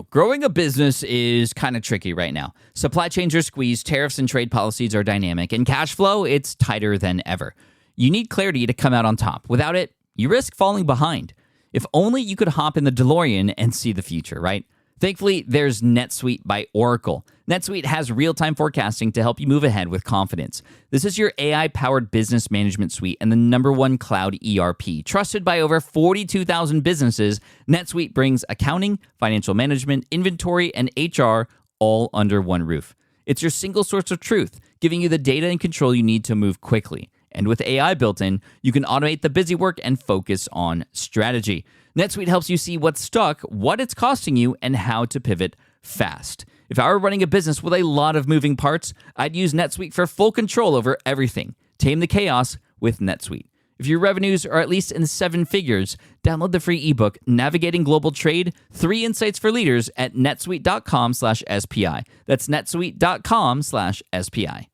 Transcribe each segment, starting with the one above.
Growing a business is kind of tricky right now. Supply chains are squeezed, tariffs and trade policies are dynamic, and cash flow, it's tighter than ever. You need clarity to come out on top. Without it, you risk falling behind. If only you could hop in the DeLorean and see the future, right? Thankfully, there's NetSuite by Oracle. NetSuite has real-time forecasting to help you move ahead with confidence. This is your AI-powered business management suite and the #1 cloud ERP. Trusted by over 42,000 businesses, NetSuite brings accounting, financial management, inventory, and HR all under one roof. It's your single source of truth, giving you the data and control you need to move quickly. And with AI built in, you can automate the busy work and focus on strategy. NetSuite helps you see what's stuck, what it's costing you, and how to pivot fast. If I were running a business with a lot of moving parts, I'd use NetSuite for full control over everything. Tame the chaos with NetSuite. If your revenues are at least in 7 figures, download the free ebook, Navigating Global Trade, 3 Insights for Leaders at netsuite.com/SPI. That's netsuite.com/SPI.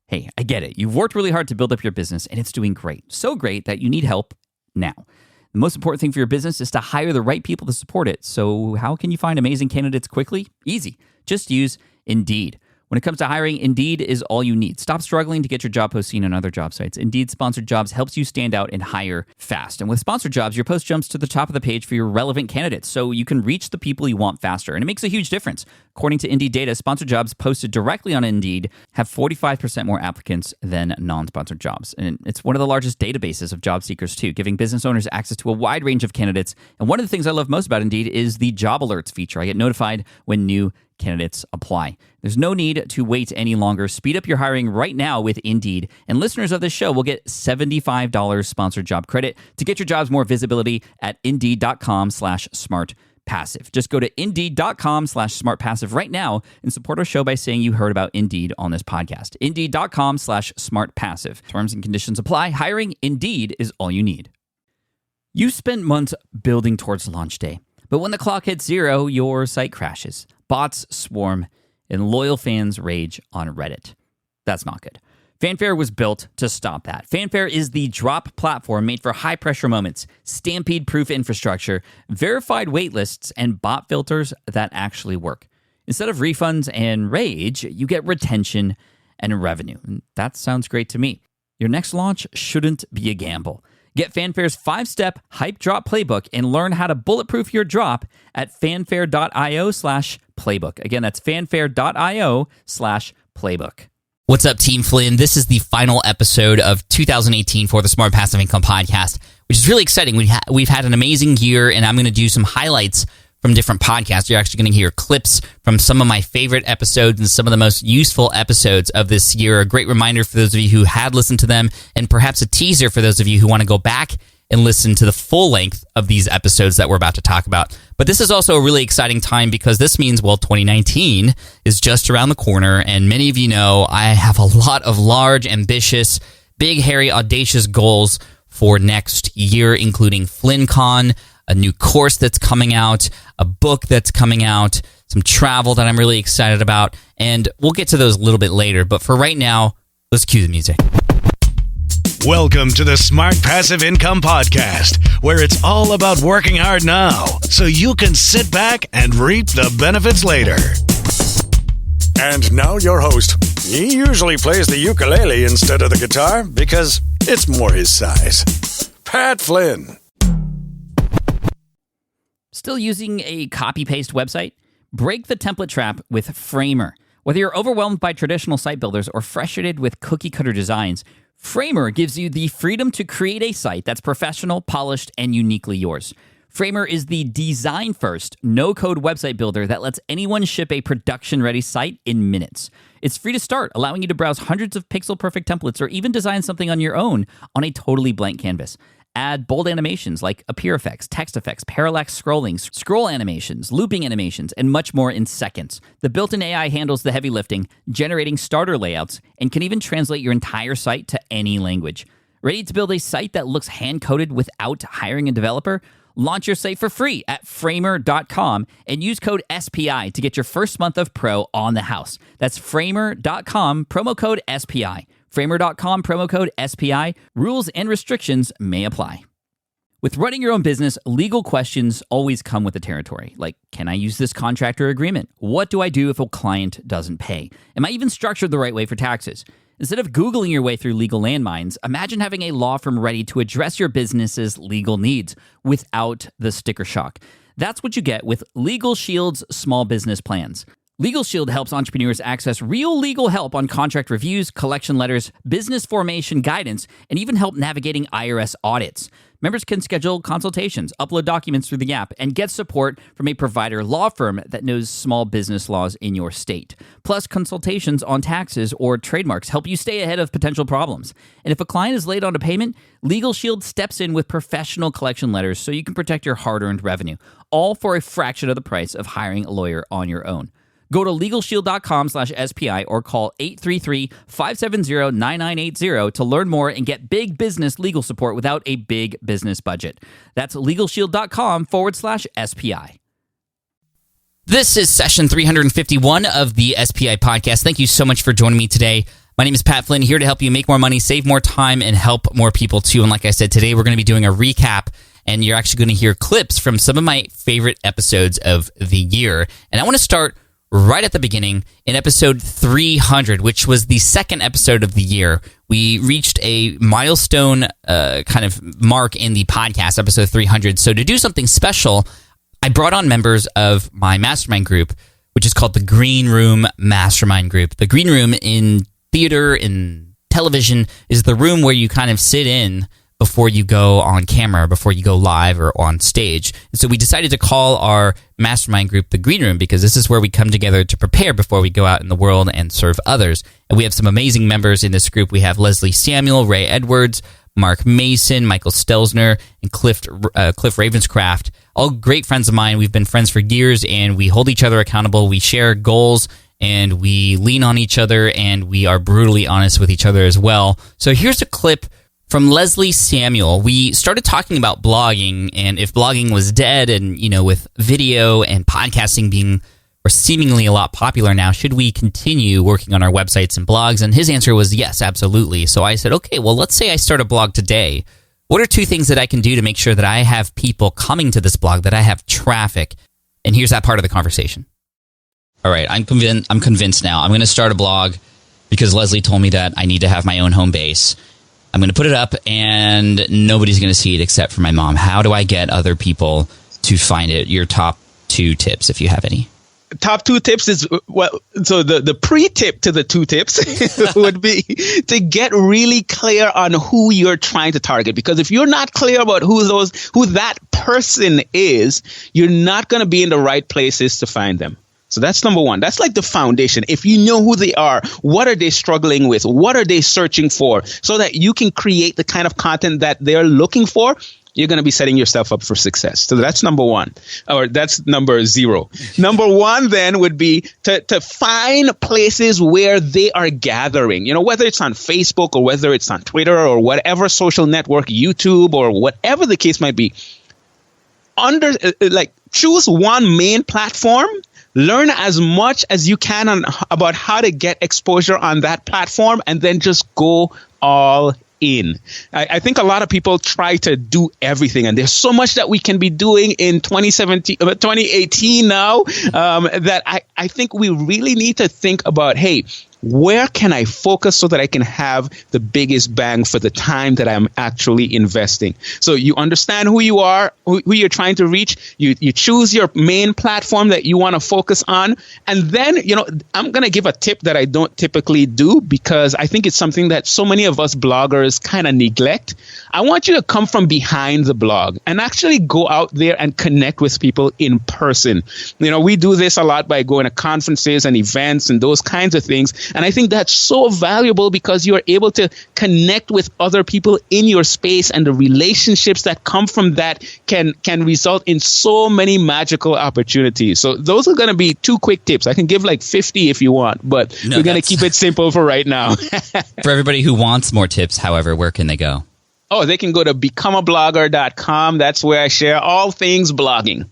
Hey, I get it. You've worked really hard to build up your business, and it's doing great. So great that you need help now. The most important thing for your business is to hire the right people to support it. So how can you find amazing candidates quickly? Easy. Just use Indeed. When it comes to hiring, Indeed is all you need. Stop struggling to get your job post seen on other job sites. Indeed Sponsored Jobs helps you stand out and hire fast. And with Sponsored Jobs, your post jumps to the top of the page for your relevant candidates, so you can reach the people you want faster. And it makes a huge difference. According to Indeed data, Sponsored Jobs posted directly on Indeed have 45% more applicants than non-sponsored jobs. And it's one of the largest databases of job seekers, too, giving business owners access to a wide range of candidates. And one of the things I love most about Indeed is the job alerts feature. I get notified when new candidates apply. There's no need to wait any longer. Speed up your hiring right now with Indeed. And listeners of this show will get $75 sponsored job credit to get your jobs more visibility at Indeed.com/smartpassive. Just go to Indeed.com/smartpassive right now and support our show by saying you heard about Indeed on this podcast. Indeed.com/smartpassive. Terms and conditions apply. Hiring Indeed is all you need. You spent months building towards launch day, but when the clock hits 0, your site crashes. Bots swarm, and loyal fans rage on Reddit. That's not good. Fanfare was built to stop that. Fanfare is the drop platform made for high-pressure moments, stampede-proof infrastructure, verified waitlists, and bot filters that actually work. Instead of refunds and rage, you get retention and revenue. And that sounds great to me. Your next launch shouldn't be a gamble. Get Fanfare's 5-step hype drop playbook and learn how to bulletproof your drop at fanfare.io/playbook. Again, that's fanfare.io/playbook. What's up, Team Flynn? This is the final episode of 2018 for the Smart Passive Income Podcast, which is really exciting. We've had an amazing year, and I'm going to do some highlights from different podcasts. You're actually going to hear clips from some of my favorite episodes and some of the most useful episodes of this year. A great reminder for those of you who had listened to them, and perhaps a teaser for those of you who want to go back and listen to the full length of these episodes that we're about to talk about. But this is also a really exciting time because this means, 2019 is just around the corner, and many of you know I have a lot of large, ambitious, big, hairy, audacious goals for next year, including FlynnCon, a new course that's coming out, a book that's coming out, some travel that I'm really excited about, and we'll get to those a little bit later. But for right now, let's cue the music. Welcome to the Smart Passive Income Podcast, where it's all about working hard now so you can sit back and reap the benefits later. And now your host. He usually plays the ukulele instead of the guitar because it's more his size. Pat Flynn. Still using a copy-paste website? Break the template trap with Framer. Whether you're overwhelmed by traditional site builders or frustrated with cookie-cutter designs, Framer gives you the freedom to create a site that's professional, polished, and uniquely yours. Framer is the design-first, no-code website builder that lets anyone ship a production-ready site in minutes. It's free to start, allowing you to browse hundreds of pixel-perfect templates or even design something on your own on a totally blank canvas. Add bold animations like appear effects, text effects, parallax scrolling, scroll animations, looping animations, and much more in seconds. The built-in AI handles the heavy lifting, generating starter layouts, and can even translate your entire site to any language. Ready to build a site that looks hand-coded without hiring a developer? Launch your site for free at framer.com and use code SPI to get your first month of pro on the house. That's framer.com, promo code SPI. Framer.com, promo code SPI. Rules and restrictions may apply. With running your own business, legal questions always come with the territory. Like, can I use this contract or agreement? What do I do if a client doesn't pay? Am I even structured the right way for taxes? Instead of Googling your way through legal landmines, imagine having a law firm ready to address your business's legal needs without the sticker shock. That's what you get with Legal Shield's small business plans. Legal Shield helps entrepreneurs access real legal help on contract reviews, collection letters, business formation guidance, and even help navigating IRS audits. Members can schedule consultations, upload documents through the app, and get support from a provider law firm that knows small business laws in your state. Plus, consultations on taxes or trademarks help you stay ahead of potential problems. And if a client is late on a payment, Legal Shield steps in with professional collection letters so you can protect your hard-earned revenue, all for a fraction of the price of hiring a lawyer on your own. Go to LegalShield.com/SPI or call 833-570-9980 to learn more and get big business legal support without a big business budget. That's LegalShield.com/SPI. This is session 351 of the SPI podcast. Thank you so much for joining me today. My name is Pat Flynn, here to help you make more money, save more time, and help more people too. And like I said, today we're going to be doing a recap, and you're actually going to hear clips from some of my favorite episodes of the year. And I want to start right at the beginning in episode 300, which was the second episode of the year. We reached a milestone kind of mark in the podcast, episode 300. So to do something special, I brought on members of my mastermind group, which is called the Green Room Mastermind Group. The Green Room in theater, in television, is the room where you kind of sit in before you go on camera, before you go live or on stage. And so we decided to call our mastermind group the Green Room because this is where we come together to prepare before we go out in the world and serve others. And we have some amazing members in this group. We have Leslie Samuel, Ray Edwards, Mark Mason, Michael Stelzner, and Cliff Ravenscraft, all great friends of mine. We've been friends for years, and we hold each other accountable. We share goals, and we lean on each other, and we are brutally honest with each other as well. So here's a clip from Leslie Samuel. We started talking about blogging and if blogging was dead, and, you know, with video and podcasting being or seemingly a lot popular now, should we continue working on our websites and blogs? And his answer was yes, absolutely. So I said, okay, well, let's say I start a blog today. What are two things that I can do to make sure that I have people coming to this blog, that I have traffic? And here's that part of the conversation. All right, I'm convinced now. I'm going to start a blog because Leslie told me that I need to have my own home base. I'm going to put it up, and nobody's going to see it except for my mom. How do I get other people to find it? Your top two tips, if you have any. Top two tips is, well, so the pre-tip to the two tips would be to get really clear on who you're trying to target. Because if you're not clear about who that person is, you're not going to be in the right places to find them. So that's number one. That's like the foundation. If you know who they are, what are they struggling with? What are they searching for? So that you can create the kind of content that they're looking for, you're going to be setting yourself up for success. So that's number one, or that's number zero. Number one then would be to find places where they are gathering, you know, whether it's on Facebook or whether it's on Twitter or whatever social network, YouTube or whatever the case might be. Choose one main platform. Learn as much as you can about how to get exposure on that platform, and then just go all in. I think a lot of people try to do everything, and there's so much that we can be doing in 2018 now that I think we really need to think about, hey, where can I focus so that I can have the biggest bang for the time that I'm actually investing? So you understand who you are, who you're trying to reach. You choose your main platform that you want to focus on. And then, you know, I'm going to give a tip that I don't typically do because I think it's something that so many of us bloggers kind of neglect. I want you to come from behind the blog and actually go out there and connect with people in person. You know, we do this a lot by going to conferences and events and those kinds of things. And I think that's so valuable because you are able to connect with other people in your space, and the relationships that come from that can result in so many magical opportunities. So those are going to be two quick tips. I can give like 50 if you want, but we're going to keep it simple for right now. For everybody who wants more tips, however, where can they go? Oh, they can go to becomeablogger.com. That's where I share all things blogging.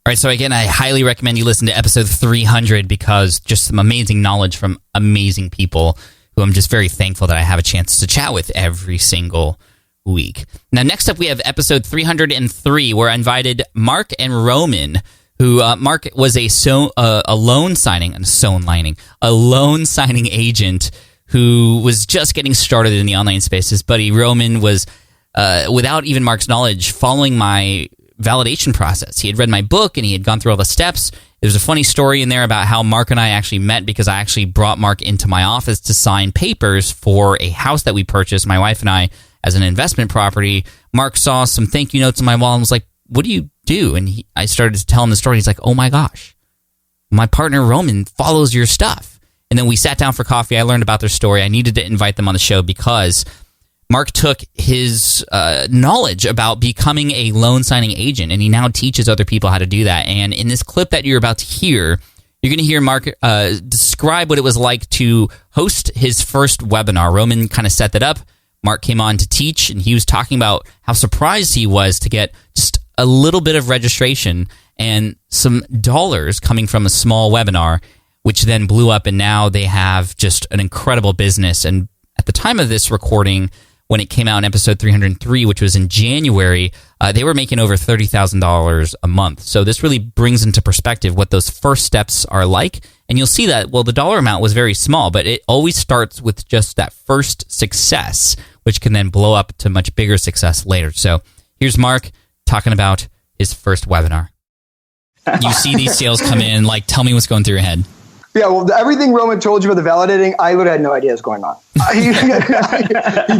All right, so again, I highly recommend you listen to episode 300 because just some amazing knowledge from amazing people who I'm just very thankful that I have a chance to chat with every single week. Now, next up, we have episode 303, where I invited Mark and Roman, who Mark was a loan signing agent who was just getting started in the online space. His buddy Roman was, without even Mark's knowledge, following my validation process. He had read my book and he had gone through all the steps. There's a funny story in there about how Mark and I actually met because I actually brought Mark into my office to sign papers for a house that we purchased, my wife and I, as an investment property. Mark saw some thank you notes on my wall and was like, "What do you do?" And I started to tell him the story. He's like, "Oh my gosh, my partner Roman follows your stuff." And then we sat down for coffee. I learned about their story. I needed to invite them on the show because Mark took his knowledge about becoming a loan signing agent, and he now teaches other people how to do that. And in this clip that you're about to hear, you're going to hear Mark describe what it was like to host his first webinar. Roman kind of set that up. Mark came on to teach, and he was talking about how surprised he was to get just a little bit of registration and some dollars coming from a small webinar, which then blew up, and now they have just an incredible business. And at the time of this recording, when it came out in episode 303, which was in January, they were making over $30,000 a month. So this really brings into perspective what those first steps are like. And you'll see that, well, the dollar amount was very small, but it always starts with just that first success, which can then blow up to much bigger success later. So here's Mark talking about his first webinar. You see these sales come in, like, tell me what's going through your head. Yeah, well, everything Roman told you about the validating, I literally had no idea what's going on. He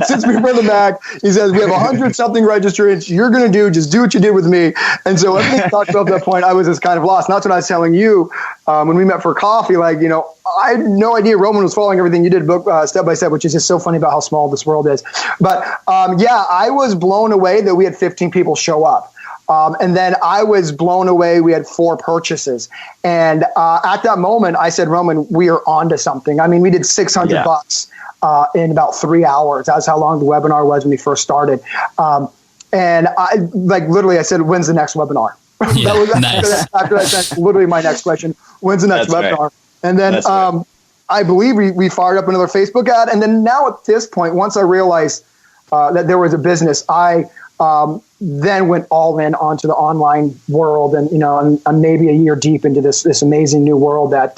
sits me in front of the back. He says, "We have 100-something registrants. You're going to just do what you did with me." And so everything talked about that point, I was just kind of lost. And that's what I was telling you when we met for coffee. Like, I had no idea Roman was following everything you did book step by step, which is just so funny about how small this world is. But I was blown away that we had 15 people show up. And then I was blown away. We had 4 purchases. And at that moment, I said, "Roman, we are onto something." I mean, we did $600 in about 3 hours. That's how long the webinar was when we first started. And I said, "When's the next webinar?" Yeah, that was nice. after I said, literally my next question, "When's the next webinar?" Right. And then I believe we fired up another Facebook ad. And then now at this point, once I realized that there was a business, I then went all in onto the online world, and I'm maybe a year deep into this amazing new world that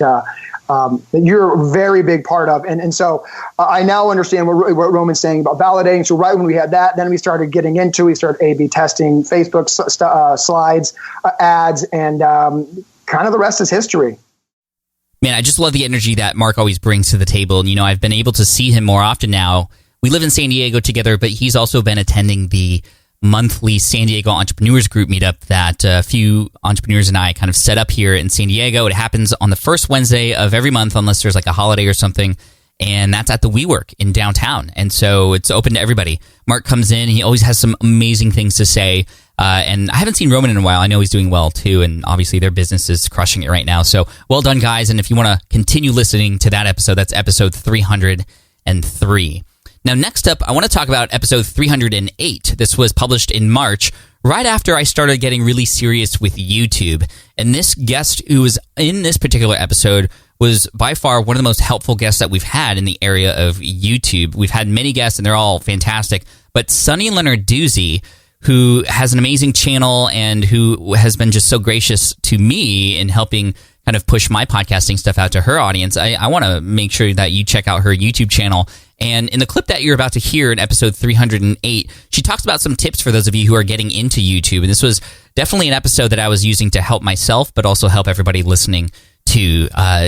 you're a very big part of, and so I now understand what Roman's saying about validating. So right when we had that, then we started getting into, we started A/B testing Facebook slides, ads, and kind of the rest is history. Man, I just love the energy that Mark always brings to the table, and I've been able to see him more often now. We live in San Diego together, but he's also been attending the monthly San Diego Entrepreneurs Group meetup that a few entrepreneurs and I kind of set up here in San Diego. It happens on the first Wednesday of every month, unless there's like a holiday or something, and that's at the WeWork in downtown. And so it's open to everybody. Mark comes in, he always has some amazing things to say, and I haven't seen Roman in a while. I know he's doing well too, and obviously their business is crushing it right now. So well done, guys, and if you want to continue listening to that episode, that's episode 303. Now, next up, I want to talk about episode 308. This was published in March, right after I started getting really serious with YouTube. And this guest who was in this particular episode was by far one of the most helpful guests that we've had in the area of YouTube. We've had many guests, and they're all fantastic. But Sunny Lenarduzzi, who has an amazing channel and who has been just so gracious to me in helping kind of push my podcasting stuff out to her audience, I want to make sure that you check out her YouTube channel. And in the clip that you're about to hear in episode 308, she talks about some tips for those of you who are getting into YouTube. And this was definitely an episode that I was using to help myself, but also help everybody listening too.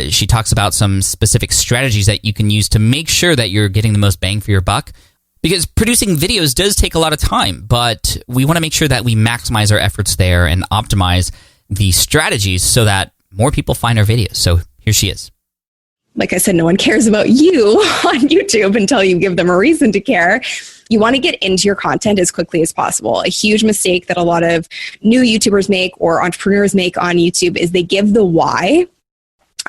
She talks about some specific strategies that you can use to make sure that you're getting the most bang for your buck. Because producing videos does take a lot of time, but we want to make sure that we maximize our efforts there and optimize the strategies so that more people find our videos. So here she is. Like I said, no one cares about you on YouTube until you give them a reason to care. You want to get into your content as quickly as possible. A huge mistake that a lot of new YouTubers make or entrepreneurs make on YouTube is they give the why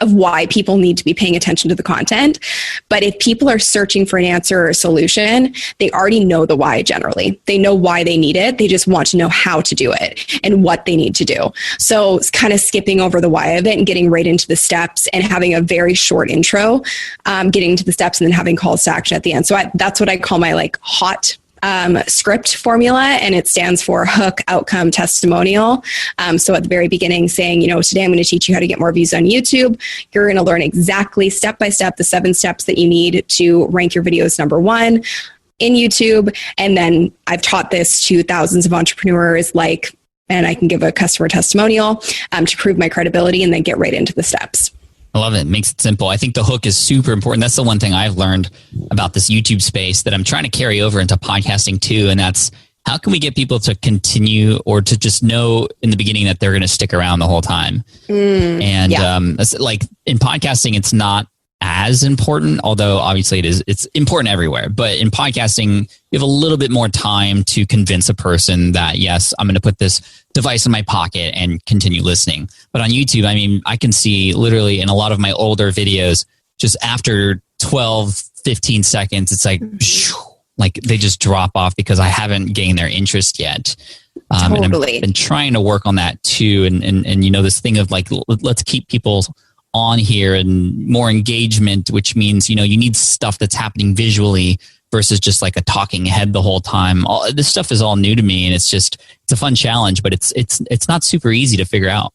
of why people need to be paying attention to the content. But if people are searching for an answer or a solution, they already know the why generally. They know why they need it. They just want to know how to do it and what they need to do. So it's kind of skipping over the why of it and getting right into the steps and having a very short intro, getting to the steps and then having calls to action at the end. So that's what I call my hot script formula, and it stands for hook, outcome, testimonial. So at the very beginning saying, today I'm going to teach you how to get more views on YouTube. You're going to learn exactly step by step the 7 steps that you need to rank your videos number 1 in YouTube. And then I've taught this to thousands of entrepreneurs, and I can give a customer testimonial to prove my credibility and then get right into the steps. I love it. Makes it simple. I think the hook is super important. That's the one thing I've learned about this YouTube space that I'm trying to carry over into podcasting too. And that's, how can we get people to continue or to just know in the beginning that they're going to stick around the whole time? That's like in podcasting, it's not as important, although obviously it's important everywhere. But in podcasting, you have a little bit more time to convince a person that, yes, I'm going to put this device in my pocket and continue listening. But on YouTube, I can see literally in a lot of my older videos, just after 12, 15 seconds, it's like they just drop off because I haven't gained their interest yet. Totally. And I've been trying to work on that too. And this thing of let's keep people on here and more engagement, which means, you need stuff that's happening visually versus just like a talking head the whole time. All this stuff is all new to me, and it's a fun challenge, but it's not super easy to figure out.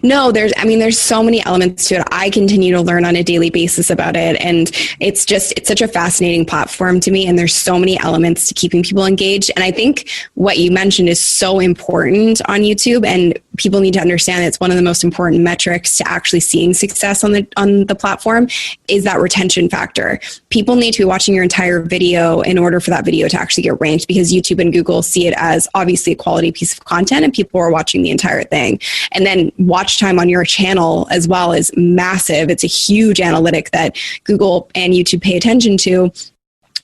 No, there's so many elements to it. I continue to learn on a daily basis about it. And it's such a fascinating platform to me. And there's so many elements to keeping people engaged. And I think what you mentioned is so important on YouTube, and people need to understand that it's one of the most important metrics to actually seeing success on the platform is that retention factor. People need to be watching your entire video in order for that video to actually get ranked, because YouTube and Google see it as obviously a quality piece of content and people are watching the entire thing. And then watch time on your channel as well is massive. It's a huge analytic that Google and YouTube pay attention to,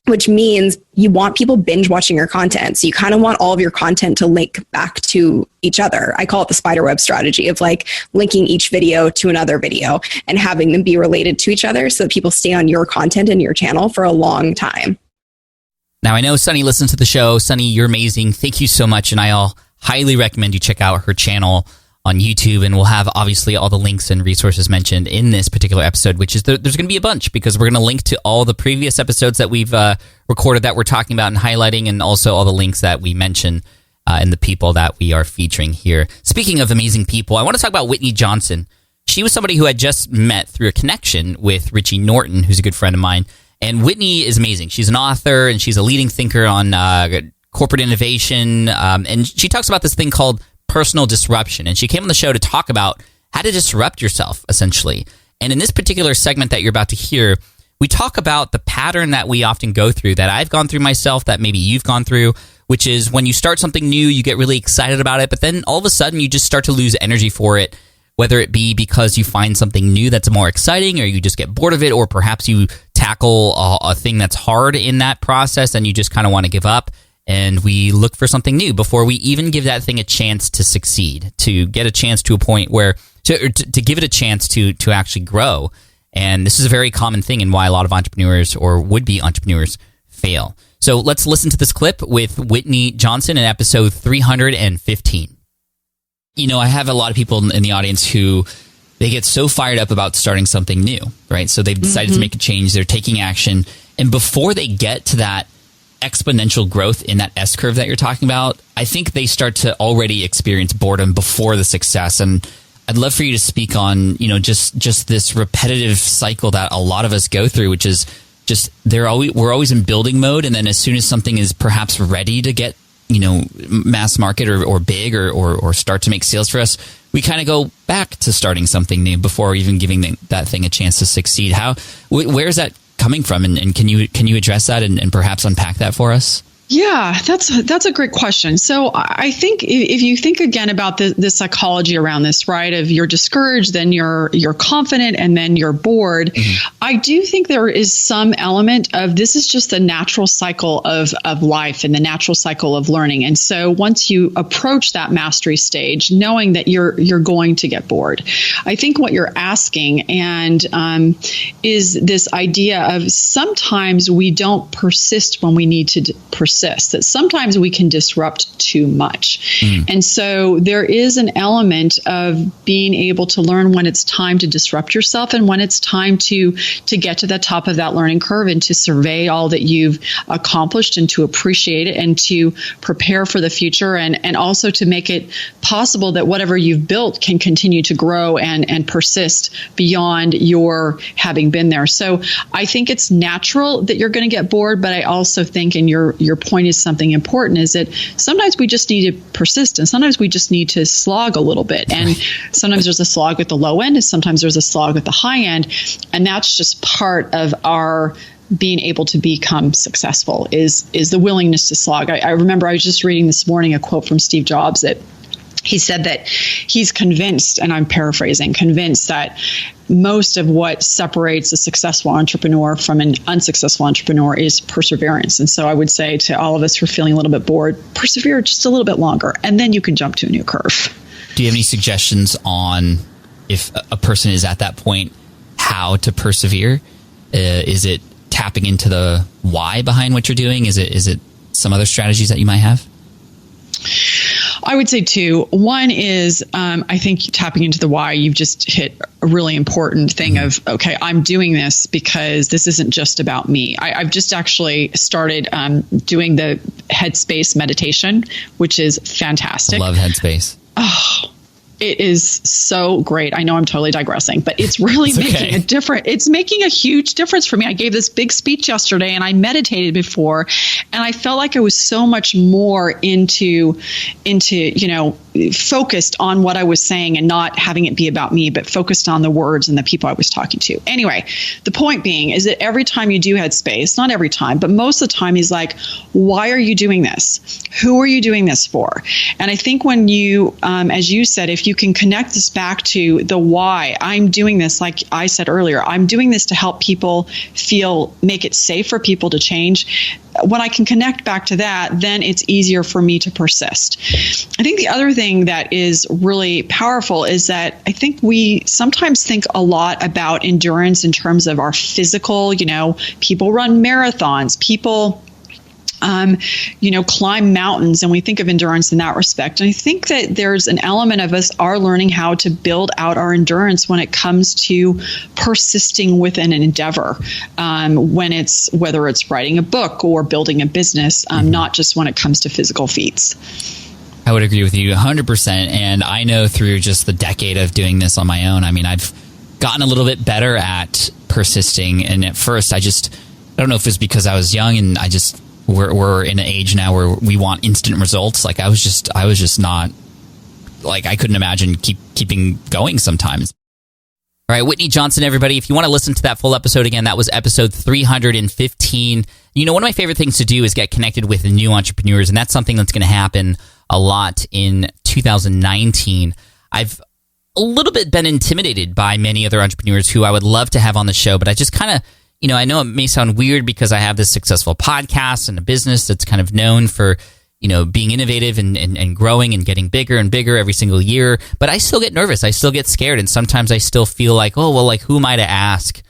which means you want people binge watching your content. So you kind of want all of your content to link back to each other. I call it the spiderweb strategy of linking each video to another video and having them be related to each other so that people stay on your content and your channel for a long time. Now, I know Sunny listens to the show. Sunny, you're amazing. Thank you so much. And I'll highly recommend you check out her channel on YouTube, and we'll have obviously all the links and resources mentioned in this particular episode, which is there's going to be a bunch, because we're going to link to all the previous episodes that we've recorded that we're talking about and highlighting, and also all the links that we mention and the people that we are featuring here. Speaking of amazing people, I want to talk about Whitney Johnson. She was somebody who I just met through a connection with Richie Norton, who's a good friend of mine. And Whitney is amazing. She's an author, and she's a leading thinker on corporate innovation. And she talks about this thing called personal disruption. And she came on the show to talk about how to disrupt yourself, essentially. And in this particular segment that you're about to hear, we talk about the pattern that we often go through, that I've gone through myself, that maybe you've gone through, which is when you start something new, you get really excited about it, but then all of a sudden you just start to lose energy for it, whether it be because you find something new that's more exciting, or you just get bored of it, or perhaps you tackle a thing that's hard in that process and you just kind of want to give up. And we look for something new before we even give that thing a chance to succeed, to get a chance to a point where, to give it a chance to actually grow. And this is a very common thing in why a lot of entrepreneurs or would-be entrepreneurs fail. So let's listen to this clip with Whitney Johnson in episode 315. I have a lot of people in the audience who they get so fired up about starting something new, right? So they've decided to make a change. They're taking action. And before they get to that exponential growth in that S-curve that you're talking about, I think they start to already experience boredom before the success. And I'd love for you to speak on, just this repetitive cycle that a lot of us go through, which is just we're always in building mode. And then as soon as something is perhaps ready to get, mass market or big or start to make sales for us, we kind of go back to starting something new before even giving that thing a chance to succeed. Where is that coming from? And can you address that and perhaps unpack that for us? Yeah, that's a great question. So I think if you think again about the psychology around this, right, of you're discouraged, then you're confident, and then you're bored. Mm-hmm. I do think there is some element of this is just the natural cycle of life and the natural cycle of learning. And so once you approach that mastery stage, knowing that you're going to get bored, I think what you're asking is this idea of sometimes we don't persist when we need to persist. persist, that sometimes we can disrupt too much. And so there is an element of being able to learn when it's time to disrupt yourself and when it's time to get to the top of that learning curve and to survey all that you've accomplished and to appreciate it and to prepare for the future and also to make it possible that whatever you've built can continue to grow and persist beyond your having been there. So I think it's natural that you're going to get bored, but I also think, and your point is something important, is that sometimes we just need to persist and sometimes we just need to slog a little bit. And sometimes there's a slog at the low end and sometimes there's a slog at the high end. And that's just part of our being able to become successful is the willingness to slog. I remember I was just reading this morning a quote from Steve Jobs that he said that he's convinced, and I'm paraphrasing, convinced that most of what separates a successful entrepreneur from an unsuccessful entrepreneur is perseverance. And so I would say to all of us who are feeling a little bit bored, persevere just a little bit longer, and then you can jump to a new curve. Do you have any suggestions on if a person is at that point, how to persevere? Is it tapping into the why behind what you're doing? Is it some other strategies that you might have? I would say two. One is, I think tapping into the why. You've just hit a really important thing of, okay, I'm doing this because this isn't just about me. I've just actually started doing the Headspace meditation, which is fantastic. I love Headspace. Oh, it is so great. I know I'm totally digressing, but it's really making a difference. It's making a huge difference for me. I gave this big speech yesterday and I meditated before and I felt like I was so much more into, focused on what I was saying and not having it be about me, but focused on the words and the people I was talking to. Anyway, the point being is that every time you do Headspace, not every time, but most of the time he's like, why are you doing this? Who are you doing this for? And I think when you, as you said, if you can connect this back to the why, I'm doing this, like I said earlier, I'm doing this to help people make it safe for people to change. When I can connect back to that, then it's easier for me to persist. I think the other thing that is really powerful is that I think we sometimes think a lot about endurance in terms of our physical, people run marathons, people climb mountains, and we think of endurance in that respect. And I think that there's an element of us are learning how to build out our endurance when it comes to persisting with an endeavor, whether it's writing a book or building a business, not just when it comes to physical feats. I would agree with you 100%. And I know through just the decade of doing this on my own, I've gotten a little bit better at persisting. And at first, I don't know if it's because I was young and we're in an age now where we want instant results. Like I was just not, like I couldn't imagine keeping going sometimes. All right, Whitney Johnson, everybody. If you want to listen to that full episode again, that was episode 315. One of my favorite things to do is get connected with new entrepreneurs, and that's something that's going to happen a lot in 2019. I've a little bit been intimidated by many other entrepreneurs who I would love to have on the show, but I just kind of, I know it may sound weird because I have this successful podcast and a business that's kind of known for, being innovative and growing and getting bigger and bigger every single year. But I still get nervous. I still get scared. And sometimes I still feel like, who am I to ask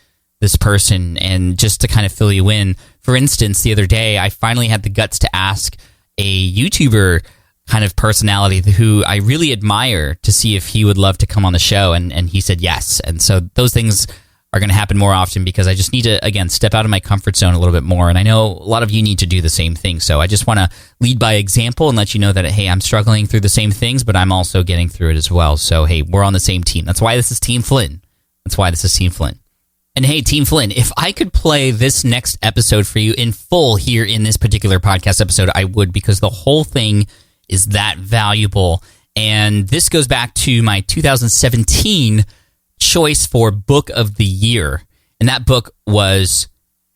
this person? And just to kind of fill you in, for instance, the other day, I finally had the guts to ask a YouTuber kind of personality who I really admire to see if he would love to come on the show. And he said yes. And so those things are going to happen more often because I just need to, again, step out of my comfort zone a little bit more. And I know a lot of you need to do the same thing. So I just want to lead by example and let you know that, hey, I'm struggling through the same things, but I'm also getting through it as well. So, hey, we're on the same team. That's why this is Team Flynn. And hey, Team Flynn, if I could play this next episode for you in full here in this particular podcast episode, I would, because the whole thing is that valuable. And this goes back to my 2017 choice for book of the year. And that book was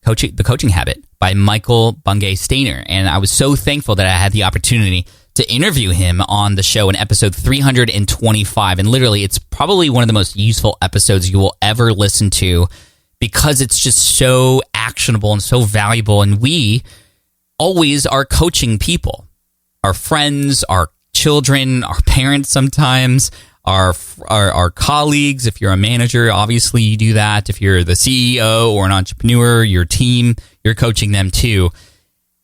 The Coaching Habit by Michael Bungay Stainer. And I was so thankful that I had the opportunity to interview him on the show in episode 325. And literally, it's probably one of the most useful episodes you will ever listen to because it's just so actionable and so valuable. And we always are coaching people, our friends, our children, our parents sometimes, our colleagues. If you're a manager, obviously you do that. If you're the CEO or an entrepreneur, your team, you're coaching them too.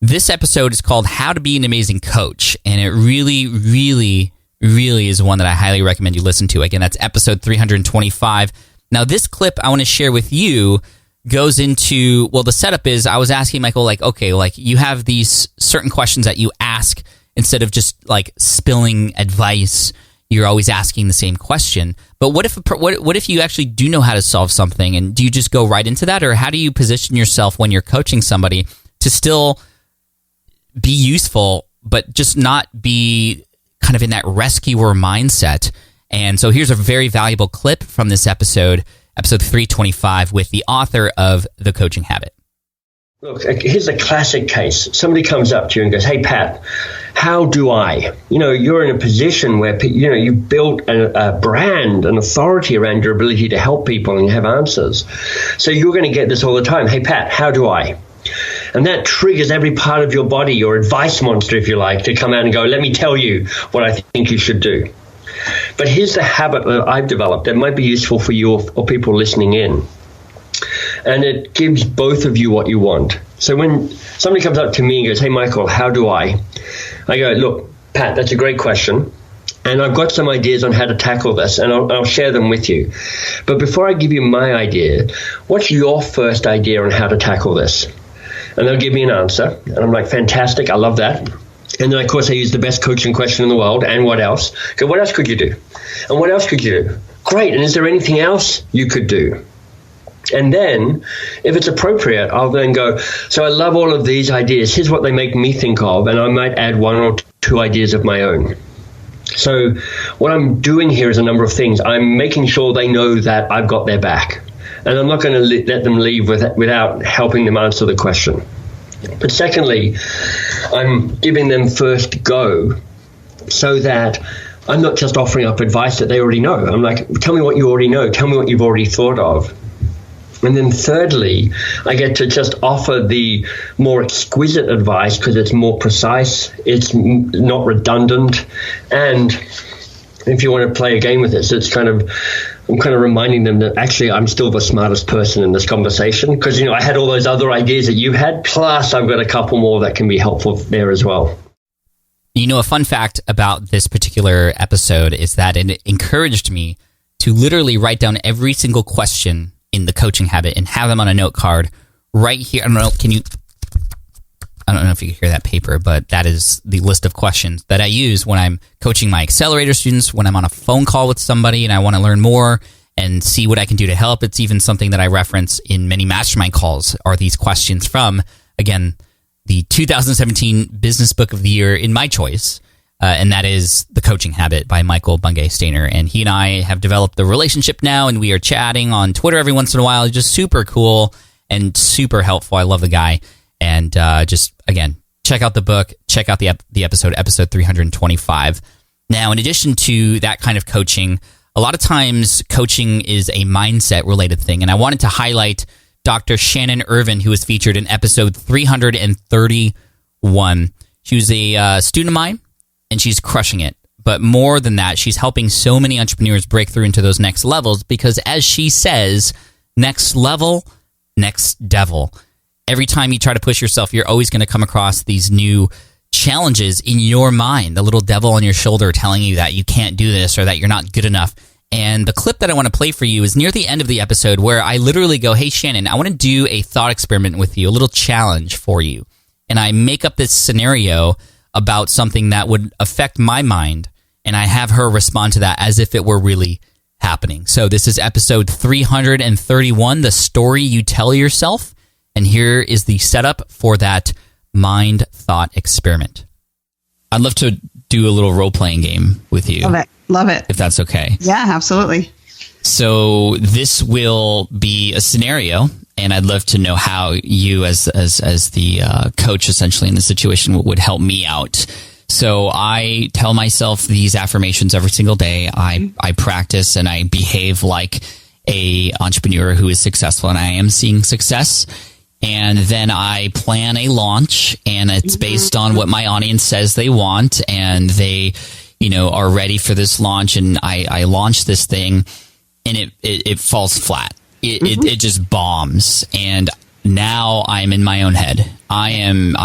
This episode is called How to Be an Amazing Coach, and it really, really, really is one that I highly recommend you listen to. Again, that's episode 325. Now, this clip I want to share with you goes into, well, the setup is I was asking Michael, like, okay, like you have these certain questions that you ask instead of just like spilling advice. You're always asking the same question. But what if you actually do know how to solve something, and do you just go right into that? Or how do you position yourself when you're coaching somebody to still be useful, but just not be kind of in that rescuer mindset? And so here's a very valuable clip from this episode 325, with the author of The Coaching Habit. Look, here's a classic case. Somebody comes up to you and goes, hey, Pat, how do I? You're in a position where, you've built a brand, an authority around your ability to help people and have answers. So you're going to get this all the time. Hey, Pat, how do I? And that triggers every part of your body, your advice monster, if you like, to come out and go, let me tell you what I think you should do. But here's the habit that I've developed that might be useful for you or people listening in. And it gives both of you what you want. So when somebody comes up to me and goes, hey, Michael, how do I? I go, look, Pat, that's a great question. And I've got some ideas on how to tackle this, and I'll share them with you. But before I give you my idea, what's your first idea on how to tackle this? And they'll give me an answer. And I'm like, fantastic, I love that. And then, of course, I use the best coaching question in the world. And what else? Go, what else could you do? And what else could you do? Great. And is there anything else you could do? And then, if it's appropriate, I'll then go, so I love all of these ideas. Here's what they make me think of. And I might add one or two ideas of my own. So what I'm doing here is a number of things. I'm making sure they know that I've got their back. And I'm not going to let them leave without helping them answer the question. But secondly, I'm giving them first go so that I'm not just offering up advice that they already know. I'm like, tell me what you already know. Tell me what you've already thought of. And then thirdly, I get to just offer the more exquisite advice because it's more precise, it's not redundant. And if you want to play a game with this, I'm kind of reminding them that actually I'm still the smartest person in this conversation because, I had all those other ideas that you had, plus I've got a couple more that can be helpful there as well. A fun fact about this particular episode is that it encouraged me to literally write down every single question in The Coaching Habit and have them on a note card right here. I don't know if you can hear that paper, but that is the list of questions that I use when I'm coaching my accelerator students, when I'm on a phone call with somebody and I want to learn more and see what I can do to help. It's even something that I reference in many mastermind calls are these questions from, again, the 2017 Business Book of the Year in my choice, and that is The Coaching Habit by Michael Bungay-Stainer. And he and I have developed the relationship now, and we are chatting on Twitter every once in a while. Just super cool and super helpful. I love the guy. And just, again, check out the book, check out the episode 325. Now, in addition to that kind of coaching, a lot of times coaching is a mindset-related thing. And I wanted to highlight Dr. Shannon Irvin, who was featured in episode 331. She was a student of mine, and she's crushing it. But more than that, she's helping so many entrepreneurs break through into those next levels because, as she says, next level, next devil. Every time you try to push yourself, you're always going to come across these new challenges in your mind, the little devil on your shoulder telling you that you can't do this or that you're not good enough. And the clip that I want to play for you is near the end of the episode where I literally go, hey, Shannon, I want to do a thought experiment with you, a little challenge for you. And I make up this scenario about something that would affect my mind, and I have her respond to that as if it were really happening. So this is episode 331, The Story You Tell Yourself. And here is the setup for that mind thought experiment. I'd love to do a little role-playing game with you. Love it. If that's okay. Yeah, absolutely. So this will be a scenario, and I'd love to know how you as the coach essentially in the situation would help me out. So I tell myself these affirmations every single day. I practice and I behave like a entrepreneur who is successful, and I am seeing success. And then I plan a launch, and it's based on what my audience says they want, and they, are ready for this launch. And I launch this thing, and it falls flat. It just bombs. And now I'm in my own head. I am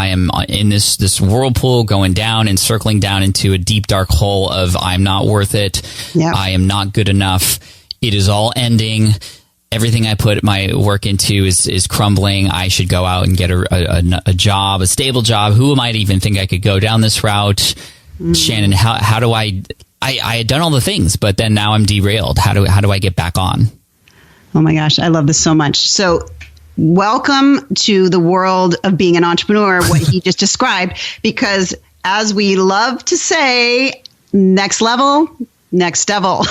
in this whirlpool going down and circling down into a deep, dark hole of I'm not worth it. Yep. I am not good enough. It is all ending. Everything I put my work into is crumbling. I should go out and get a job, a stable job. Who am I to even think I could go down this route? Shannon, how do I had done all the things, but then now I'm derailed. How do I get back on? Oh my gosh, I love this so much. So welcome to the world of being an entrepreneur, what he just described, because as we love to say, next level, next devil.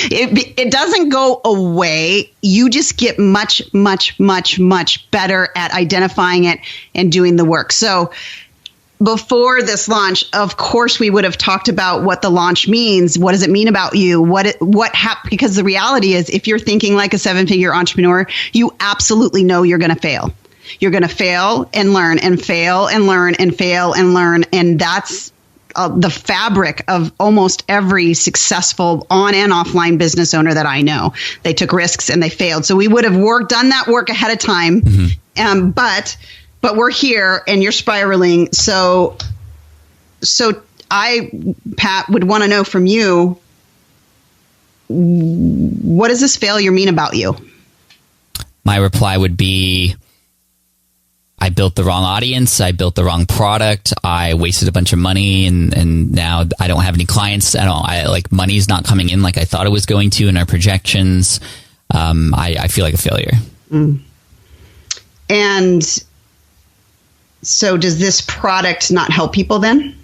It doesn't go away. You just get much, much, much, much better at identifying it and doing the work. So before this launch, of course, we would have talked about what the launch means. What does it mean about you? Because the reality is, if you're thinking like a 7-figure entrepreneur, you absolutely know you're going to fail. You're going to fail and learn and fail and learn and fail and learn. And that's the fabric of almost every successful on and offline business owner that I know. They took risks and they failed. So we would have done that work ahead of time. Mm-hmm. But we're here and you're spiraling. So I, Pat, would want to know from you, what does this failure mean about you? My reply would be, I built the wrong audience. I built the wrong product. I wasted a bunch of money and now I don't have any clients. Money's not coming in like I thought it was going to in our projections. I feel like a failure. Mm. And so does this product not help people then?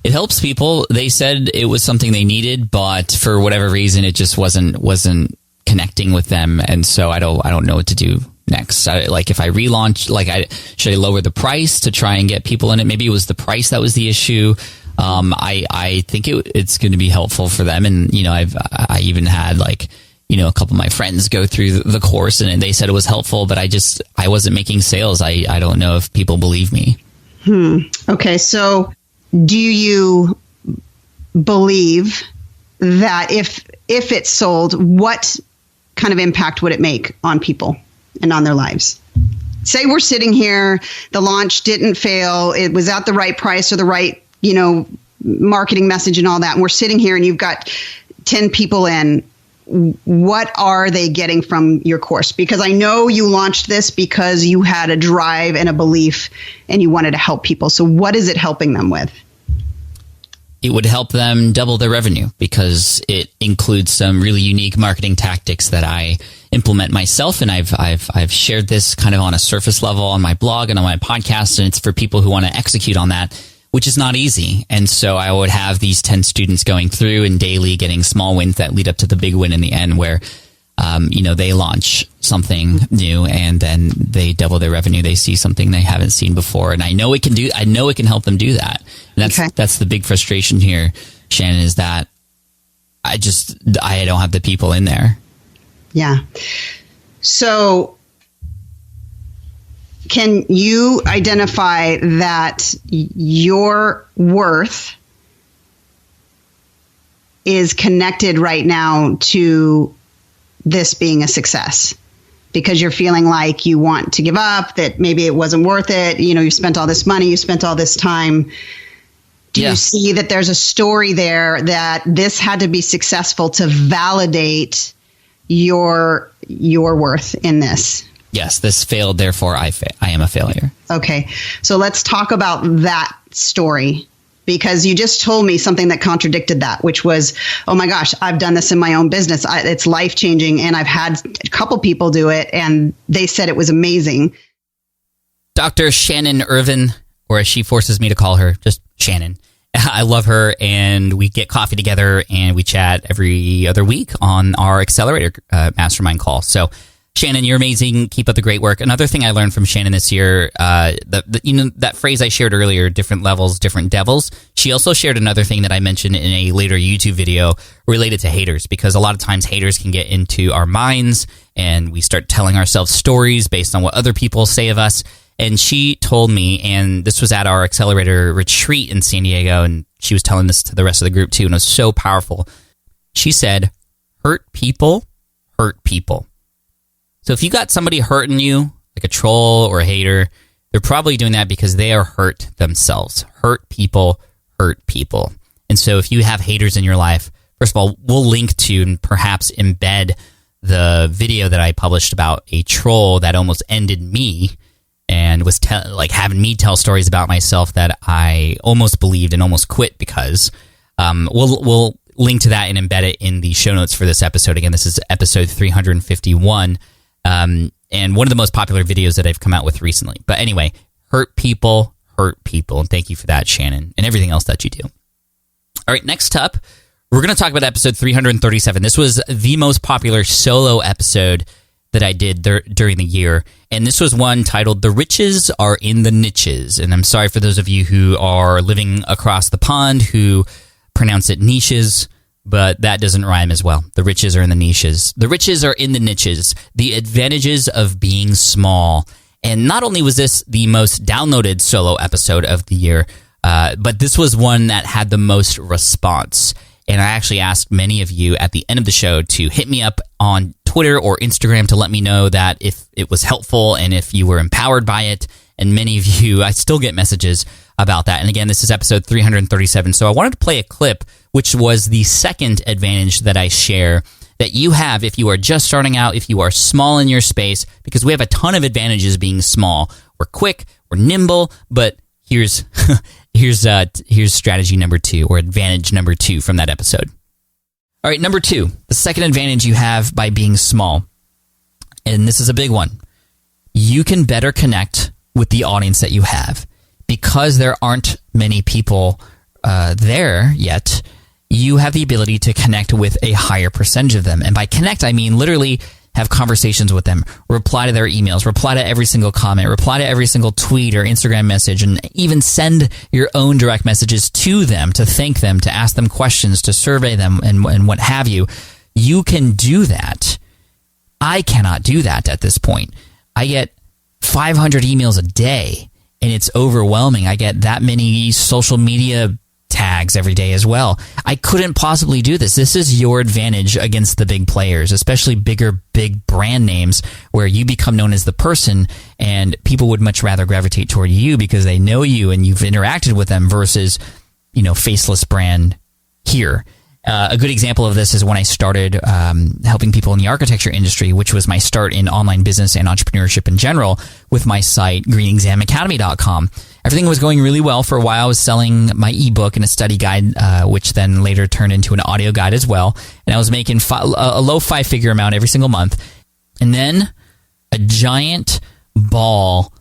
It helps people. They said it was something they needed, but for whatever reason, it just wasn't connecting with them. And so I don't know what to do next. If I relaunch, should I lower the price to try and get people in it? Maybe it was the price that was the issue. I think it's going to be helpful for them. And, I even had a couple of my friends go through the course and they said it was helpful, but I wasn't making sales. I don't know if people believe me. Okay. So do you believe that if it sold, what kind of impact would it make on people and on their lives? Say we're sitting here, the launch didn't fail, it was at the right price or the right, marketing message and all that, and we're sitting here and you've got 10 people in. What are they getting from your course? Because I know you launched this because you had a drive and a belief and you wanted to help people. So what is it helping them with? It would help them double their revenue because it includes some really unique marketing tactics that I implement myself. And I've shared this kind of on a surface level on my blog and on my podcast. And it's for people who want to execute on that, which is not easy. And so I would have these 10 students going through and daily getting small wins that lead up to the big win in the end where, they launch something new and then they double their revenue. They see something they haven't seen before. And I know it can help them do that. And that's the big frustration here, Shannon, is that I don't have the people in there. Yeah. So can you identify that your worth is connected right now to this being a success? Because you're feeling like you want to give up, that maybe it wasn't worth it. You spent all this money, you spent all this time. Do you see that there's a story there that this had to be successful to validate your worth in this? Yes, this failed, therefore I am a failure. Okay, so let's talk about that story, because you just told me something that contradicted that, which was, oh my gosh, I've done this in my own business. It's life-changing, and I've had a couple people do it, and they said it was amazing. Dr. Shannon Irvin, or as she forces me to call her, just Shannon. I love her, and we get coffee together, and we chat every other week on our Accelerator mastermind call. So Shannon, you're amazing. Keep up the great work. Another thing I learned from Shannon this year, that phrase I shared earlier, different levels, different devils. She also shared another thing that I mentioned in a later YouTube video related to haters, because a lot of times haters can get into our minds and we start telling ourselves stories based on what other people say of us. And she told me, and this was at our Accelerator retreat in San Diego, and she was telling this to the rest of the group too, and it was so powerful. She said, hurt people hurt people. So if you got somebody hurting you, like a troll or a hater, they're probably doing that because they are hurt themselves. Hurt people hurt people. And so if you have haters in your life, first of all, we'll link to and perhaps embed the video that I published about a troll that almost ended me and was having me tell stories about myself that I almost believed and almost quit because. We'll link to that and embed it in the show notes for this episode. Again, this is episode 351, and one of the most popular videos that I've come out with recently. But anyway, hurt people, and thank you for that, Shannon, and everything else that you do. All right, next up, we're going to talk about episode 337. This was the most popular solo episode that I did during the year, and this was one titled "The Riches Are in the Niches." And I'm sorry for those of you who are living across the pond who pronounce it niches, but that doesn't rhyme as well. The riches are in the niches. The riches are in the niches. The advantages of being small. And not only was this the most downloaded solo episode of the year, but this was one that had the most response. And I actually asked many of you at the end of the show to hit me up on Twitter or Instagram to let me know that if it was helpful and if you were empowered by it. And many of you, I still get messages about that. And again, this is episode 337. So I wanted to play a clip, which was the second advantage that I share that you have if you are just starting out, if you are small in your space, because we have a ton of advantages being small. We're quick, we're nimble, but here's strategy number 2 or advantage number 2 from that episode. All right, number 2, the second advantage you have by being small, and this is a big one. You can better connect with the audience that you have. Because there aren't many people there yet, you have the ability to connect with a higher percentage of them. And by connect, I mean literally have conversations with them, reply to their emails, reply to every single comment, reply to every single tweet or Instagram message, and even send your own direct messages to them to thank them, to ask them questions, to survey them, and what have you. You can do that. I cannot do that at this point. I get 500 emails a day. And it's overwhelming. I get that many social media tags every day as well. I couldn't possibly do this. This is your advantage against the big players, especially big brand names where you become known as the person and people would much rather gravitate toward you because they know you and you've interacted with them versus, faceless brand here. A good example of this is when I started helping people in the architecture industry, which was my start in online business and entrepreneurship in general with my site, greenexamacademy.com. Everything was going really well. For a while, I was selling my ebook and a study guide, which then later turned into an audio guide as well. And I was making a low 5-figure amount every single month. And then a giant ball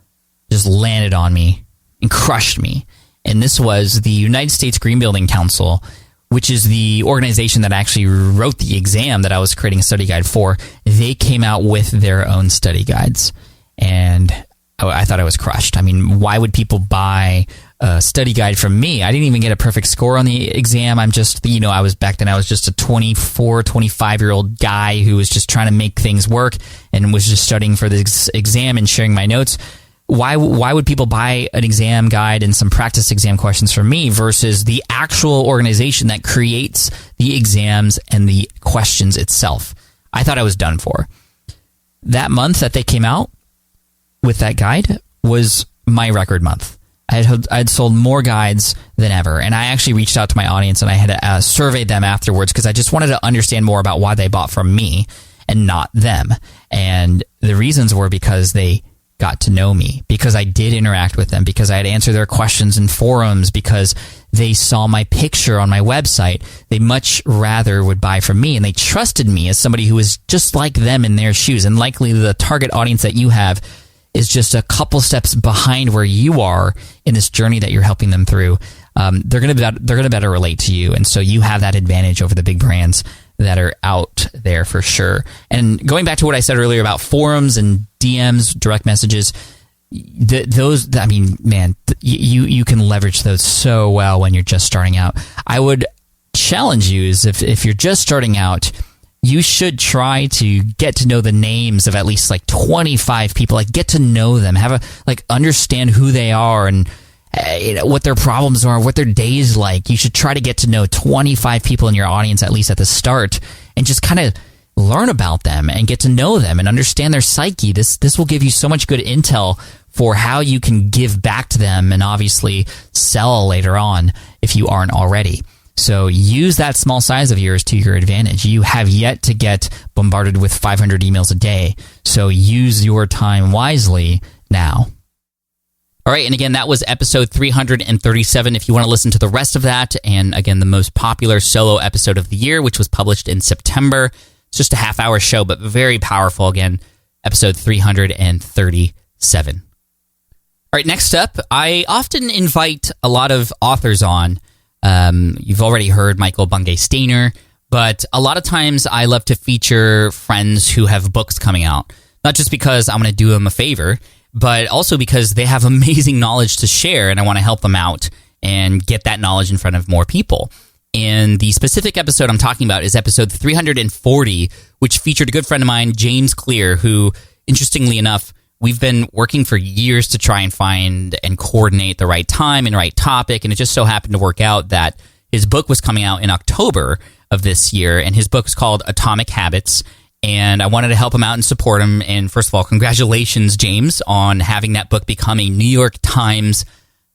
just landed on me and crushed me. And this was the United States Green Building Council, which is the organization that actually wrote the exam that I was creating a study guide for. They came out with their own study guides, and I thought I was crushed. I mean, why would people buy a study guide from me? I didn't even get a perfect score on the exam. I'm just, I was just a 24, 25-year-old guy who was just trying to make things work and was just studying for this exam and sharing my notes. Why would people buy an exam guide and some practice exam questions from me versus the actual organization that creates the exams and the questions itself? I thought I was done for. That month that they came out with that guide was my record month. I'd sold more guides than ever, and I actually reached out to my audience and I had surveyed them afterwards because I just wanted to understand more about why they bought from me and not them. And the reasons were because they got to know me, because I did interact with them, because I had answered their questions in forums, because they saw my picture on my website. They much rather would buy from me, and they trusted me as somebody who was just like them in their shoes. And likely the target audience that you have is just a couple steps behind where you are in this journey that you're helping them through. They're gonna better relate to you, and so you have that advantage over the big brands that are out there for sure. And going back to what I said earlier about forums and DMs, direct messages, you can leverage those so well when you're just starting out. I would challenge you is if you're just starting out, you should try to get to know the names of at least 25 people. Get to know them, understand who they are and what their problems are, what their day is like. You should try to get to know 25 people in your audience, at least at the start, and just kind of learn about them and get to know them and understand their psyche. This will give you so much good intel for how you can give back to them and obviously sell later on if you aren't already. So use that small size of yours to your advantage. You have yet to get bombarded with 500 emails a day. So use your time wisely now. All right, and again, that was episode 337. If you want to listen to the rest of that, and again, the most popular solo episode of the year, which was published in September, it's just a half-hour show, but very powerful. Again, episode 337. All right, next up, I often invite a lot of authors on. You've already heard Michael Bungay-Stainer, but a lot of times I love to feature friends who have books coming out, not just because I'm going to do them a favor, but also because they have amazing knowledge to share, and I want to help them out and get that knowledge in front of more people. And the specific episode I'm talking about is episode 340, which featured a good friend of mine, James Clear, who, interestingly enough, we've been working for years to try and find and coordinate the right time and right topic, and it just so happened to work out that his book was coming out in October of this year, and his book is called Atomic Habits, and I wanted to help him out and support him. And first of all, congratulations, James, on having that book become a New York Times